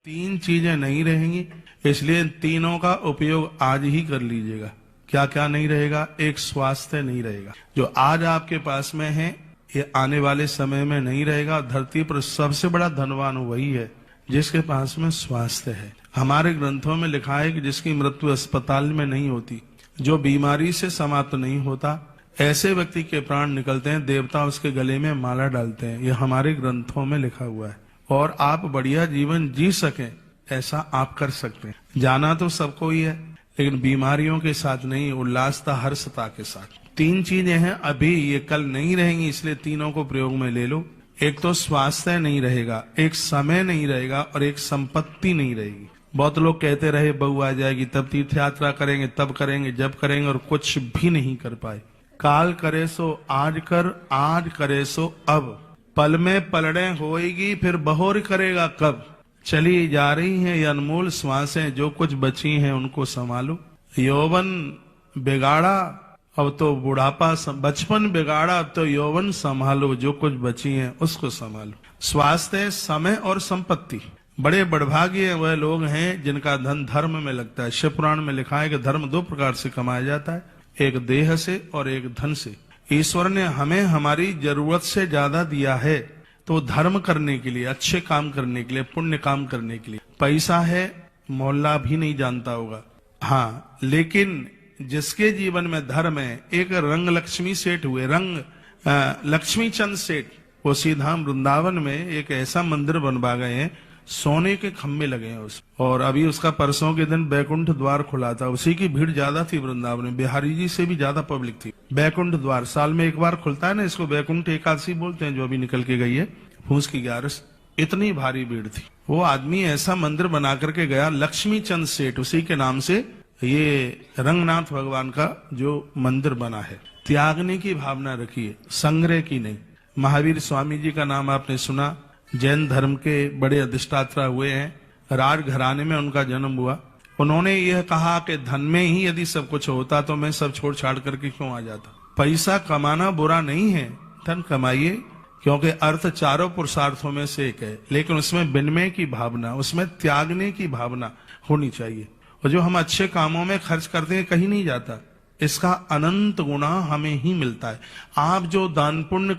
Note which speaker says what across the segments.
Speaker 1: तीन चीजें नहीं रहेंगी, इसलिए तीनों का उपयोग आज ही कर लीजिएगा। क्या क्या नहीं रहेगा? एक, स्वास्थ्य नहीं रहेगा। जो आज आपके पास में है ये आने वाले समय में नहीं रहेगा। धरती पर सबसे बड़ा धनवान वही है जिसके पास में स्वास्थ्य है। हमारे ग्रंथों में लिखा है कि जिसकी मृत्यु अस्पताल में नहीं होती, जो बीमारी से समाप्त नहीं होता, ऐसे व्यक्ति के प्राण निकलते हैं, देवता उसके गले में माला डालते हैं। ये हमारे ग्रंथों में लिखा हुआ है। और आप बढ़िया जीवन जी सकें ऐसा आप कर सकते हैं। जाना तो सबको ही है, लेकिन बीमारियों के साथ नहीं, उल्लासता हर्षता के साथ। तीन चीजें हैं अभी, ये कल नहीं रहेंगी, इसलिए तीनों को प्रयोग में ले लो। एक तो स्वास्थ्य नहीं रहेगा, एक समय नहीं रहेगा, और एक संपत्ति नहीं रहेगी। बहुत लोग कहते रहे बहू आ जाएगी तब तीर्थ यात्रा करेंगे, तब करेंगे, जब करेंगे, और कुछ भी नहीं कर पाए। काल करे सो आज कर, आज करे सो अब, पल में पलड़े होएगी, फिर बहोर करेगा कब। चली जा रही हैं ये अनमोल श्वासें, जो कुछ बची हैं उनको संभालो। यौवन बिगाड़ा अब तो बुढ़ापा, बचपन बिगाड़ा अब तो यौवन संभालो, जो कुछ बची हैं उसको संभालो। स्वास्थ्य, समय और संपत्ति। बड़े बड़भागी वह लोग हैं जिनका धन धर्म में लगता है। शिव पुराण में लिखा है कि धर्म दो प्रकार से कमाया जाता है, एक देह से और एक धन से। ईश्वर ने हमें हमारी जरूरत से ज्यादा दिया है, तो धर्म करने के लिए, अच्छे काम करने के लिए, पुण्य काम करने के लिए। पैसा है मोहल्ला भी नहीं जानता होगा, हाँ, लेकिन जिसके जीवन में धर्म है। एक रंग लक्ष्मी सेठ हुए, लक्ष्मी चंद सेठ, वो सीधा वृंदावन में एक ऐसा मंदिर बनवा गए हैं, सोने के खम्भे लगे हैं उस, और अभी उसका परसों के दिन बैकुंठ द्वार खुला था। उसी की भीड़ ज्यादा थी वृंदावन में, बिहारी जी से भी ज्यादा पब्लिक थी। बैकुंठ द्वार साल में एक बार खुलता है ना, इसको बैकुंठ एकादशी बोलते हैं, जो अभी निकल के गई है, फूस की 11। इतनी भारी भीड़ थी। वो आदमी ऐसा मंदिर बना करके गया, लक्ष्मी चंद सेठ, उसी के नाम से ये रंगनाथ भगवान का जो मंदिर बना है। त्यागने की भावना रखिए, संग्रह की नहीं। महावीर स्वामी जी का नाम आपने सुना, जैन धर्म के बड़े अधिष्ठाता हुए हैं, राज घराने में उनका जन्म हुआ। उन्होंने यह कहा कि धन में ही यदि सब कुछ होता तो मैं सब छोड़ छाड़ करके क्यों आ जाता। पैसा कमाना बुरा नहीं है, धन कमाइए, क्योंकि अर्थ चारों पुरुषार्थों में से एक है, लेकिन उसमें विनिमय की भावना, उसमें त्यागने की भावना होनी चाहिए। और जो हम अच्छे कामों में खर्च करते हैं कहीं नहीं जाता, इसका अनंत गुना हमें ही मिलता है। आप जो दान पुण्य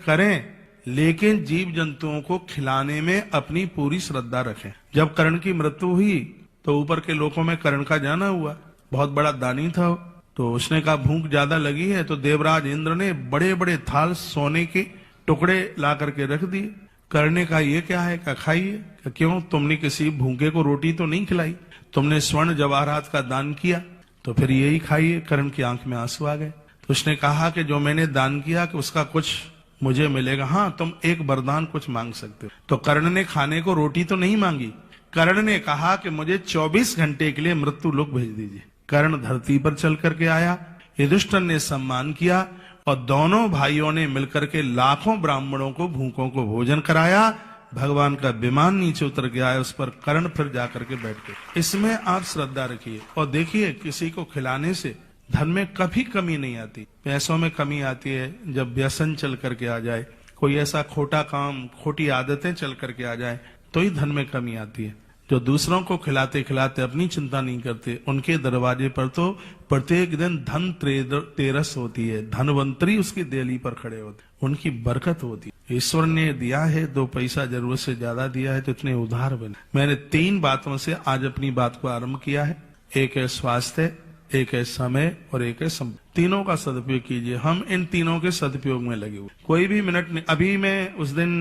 Speaker 1: करें, लेकिन जीव जंतुओं को खिलाने में अपनी पूरी श्रद्धा रखें। जब कर्ण की मृत्यु हुई तो ऊपर के लोकों में कर्ण का जाना हुआ, बहुत बड़ा दानी था, तो उसने कहा भूख ज्यादा लगी है, तो देवराज इंद्र ने बड़े बड़े थाल सोने के टुकड़े ला करके रख दिए। कर्ण ने कहा ये क्या है? खाइए। क्यों? तुमने किसी भूखे को रोटी तो नहीं खिलाई, तुमने स्वर्ण जवाहरात का दान किया, तो फिर यही खाइए। कर्ण की आंख में आंसू आ गए। तो उसने कहा कि जो मैंने दान किया कि उसका कुछ मुझे मिलेगा। हाँ, तुम एक वरदान कुछ मांग सकते हो। तो कर्ण ने खाने को रोटी तो नहीं मांगी, कर्ण ने कहा कि मुझे 24 घंटे के लिए मृत्यु लोक भेज दीजिए। कर्ण धरती पर चल करके आया, युधिष्ठिर ने सम्मान किया, और दोनों भाइयों ने मिलकर के लाखों ब्राह्मणों को, भूखों को भोजन कराया। भगवान का विमान नीचे उतर के आया, उस पर कर्ण फिर जाकर के बैठ गए। इसमें आप श्रद्धा रखिए, और देखिए किसी को खिलाने से धन में कभी कमी नहीं आती। पैसों में कमी आती है जब व्यसन चल करके आ जाए, कोई ऐसा खोटा काम, खोटी आदतें चल करके आ जाए, तो ही धन में कमी आती है। जो दूसरों को खिलाते खिलाते अपनी चिंता नहीं करते, उनके दरवाजे पर तो प्रत्येक दिन धन तेरस होती है, धनवंतरी उसकी देली पर खड़े होते, उनकी बरकत होती है। ईश्वर ने दिया है, 2 पैसा जरूरत से ज्यादा दिया है, तो इतने उदार बने। मैंने 3 बातों से आज अपनी बात को आरंभ किया है। एक है स्वास्थ्य, एक है समय, और एक है संपत्ति। तीनों का सदुपयोग कीजिए। हम इन तीनों के सदुपयोग में लगे हुए, कोई भी मिनट नहीं। अभी मैं उस दिन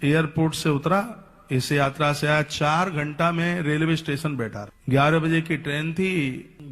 Speaker 1: एयरपोर्ट से उतरा, इस यात्रा से आया, 4 घंटा में रेलवे स्टेशन बैठा। 11 बजे की ट्रेन थी,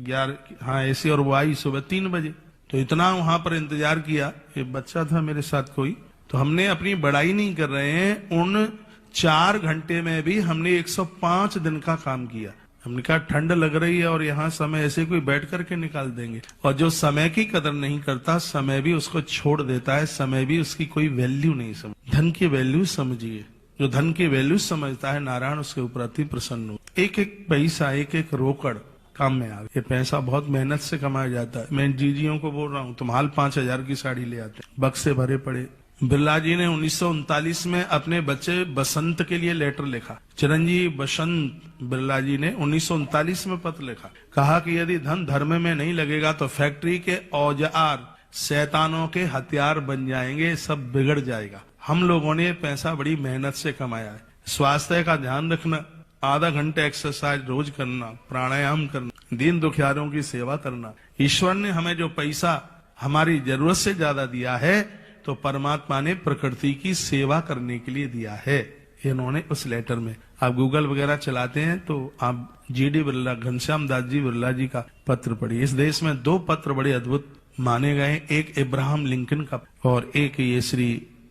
Speaker 1: 11, हाँ एसी, और वो आई सुबह 3 बजे। तो इतना वहां पर इंतजार किया। एक बच्चा था मेरे साथ कोई, तो हमने अपनी बड़ाई नहीं कर रहे हैं, उन 4 घंटे में भी हमने 105 दिन का काम किया। हमने कहा ठंड लग रही है और यहाँ समय ऐसे कोई बैठ करके निकाल देंगे। और जो समय की कदर नहीं करता, समय भी उसको छोड़ देता है, समय भी उसकी कोई वैल्यू नहीं समझ। धन की वैल्यू समझिए, जो धन की वैल्यू समझता है, नारायण उसके ऊपर अति प्रसन्न हो। एक एक पैसा, एक एक रोकड़ काम में आवे। ये पैसा बहुत मेहनत से कमाया जाता है। मैं जीजियों को बोल रहा हूँ, तुम हाल 5,000 की साड़ी ले आते, बक्से भरे पड़े, बिरला जी ने 1939 में अपने बच्चे बसंत के लिए लेटर लिखा। चिरंजीव बसंत बिरला जी ने 1939 में पत्र लिखा, कहा कि यदि धन धर्म में नहीं लगेगा तो फैक्ट्री के औजार शैतानों के हथियार बन जाएंगे, सब बिगड़ जाएगा। हम लोगों ने पैसा बड़ी मेहनत से कमाया है। स्वास्थ्य का ध्यान रखना, आधा घंटे एक्सरसाइज रोज करना, प्राणायाम करना, दीन दुखियारों की सेवा करना। ईश्वर ने हमें जो पैसा हमारी जरूरत से ज्यादा दिया है तो परमात्मा ने प्रकृति की सेवा करने के लिए दिया है। इन्होंने उस लेटर में, आप गूगल वगैरह चलाते हैं तो आप जीडी बिरला, घनश्याम दास जी बिरला जी का पत्र पढ़िए। इस देश में 2 पत्र बड़े अद्भुत माने गए, एक इब्राहिम लिंकन का और एक ये श्री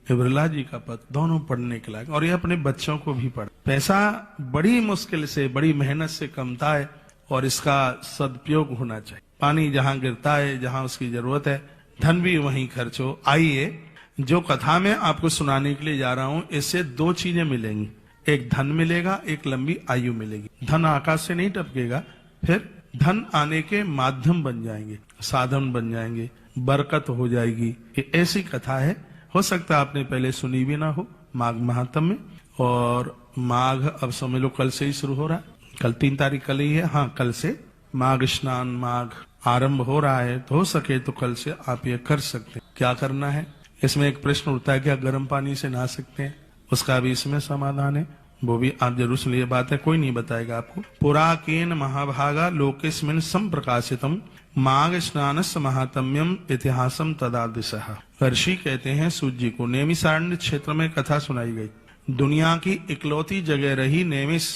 Speaker 1: बिरला जी का पत्र, दोनों पढ़ने के लायक। और ये अपने बच्चों को भी पढ़। पैसा बड़ी मुश्किल से, बड़ी मेहनत से कमता है और इसका सदुपयोग होना चाहिए। पानी जहां गिरता है, जहां उसकी जरूरत है, धन भी वहीं खर्च हो। आइए, जो कथा मैं आपको सुनाने के लिए जा रहा हूं, इससे 2 चीजें मिलेंगी। एक धन मिलेगा, एक लंबी आयु मिलेगी। धन आकाश से नहीं टपकेगा, फिर धन आने के माध्यम बन जाएंगे, साधन बन जाएंगे, बरकत हो जाएगी। ये ऐसी कथा है, हो सकता है आपने पहले सुनी भी ना हो, माघ महात्म में। और माघ अब समझ लो कल से ही शुरू हो रहा है, कल 3 तारीख कल ही है। हाँ, कल से माघ स्नान, माघ आरंभ हो रहा है, तो हो सके तो कल से आप ये कर सकते हैं। क्या करना है, इसमें एक प्रश्न उठता है, क्या गर्म पानी से नहा सकते हैं? उसका भी इसमें समाधान है, वो भी आप जरूर सुनिए। बात है, कोई नहीं बताएगा आपको। पुराकेन महाभागा लोकेस्मिन् संप्रकाशितम माघ स्नानस्य महात्म्यम इतिहासम तदादिशः। ऋषि कहते हैं सूत जी को, नेमिषारण्य क्षेत्र में कथा सुनाई गई। दुनिया की इकलौती जगह रही नेमिष,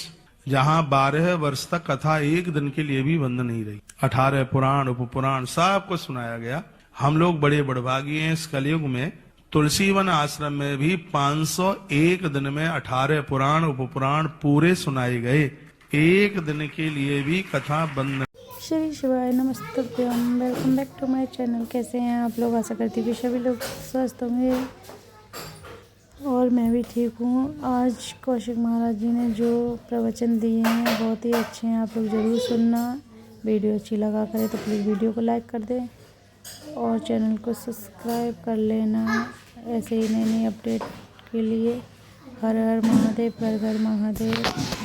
Speaker 1: जहाँ 12 वर्ष तक कथा एक दिन के लिए भी बंद नहीं रही। 18 पुराण, उपपुराण सब कुछ सुनाया गया। हम लोग बड़े बड़भागी हैं, इस कलयुग में तुलसीवन आश्रम में भी 501 दिन में 18 पुराण उपपुराण पूरे सुनाए गए। एक दिन के लिए भी कथा बंद।
Speaker 2: श्री शिवाय नमस्तभ्यम, welcome back to my channel. कैसे हैं आप लोग? आशा करती हूँ सभी लोग स्वस्थ होंगे और मैं भी ठीक हूँ। आज कौशिक महाराज जी ने जो प्रवचन दिए हैं बहुत ही अच्छे हैं, आप लोग ज़रूर सुनना। वीडियो अच्छी लगा करे तो प्लीज़ वीडियो को लाइक कर दें और चैनल को सब्सक्राइब कर लेना, ऐसे ही नई नई अपडेट के लिए। हर हर महादेव, हर हर महादेव।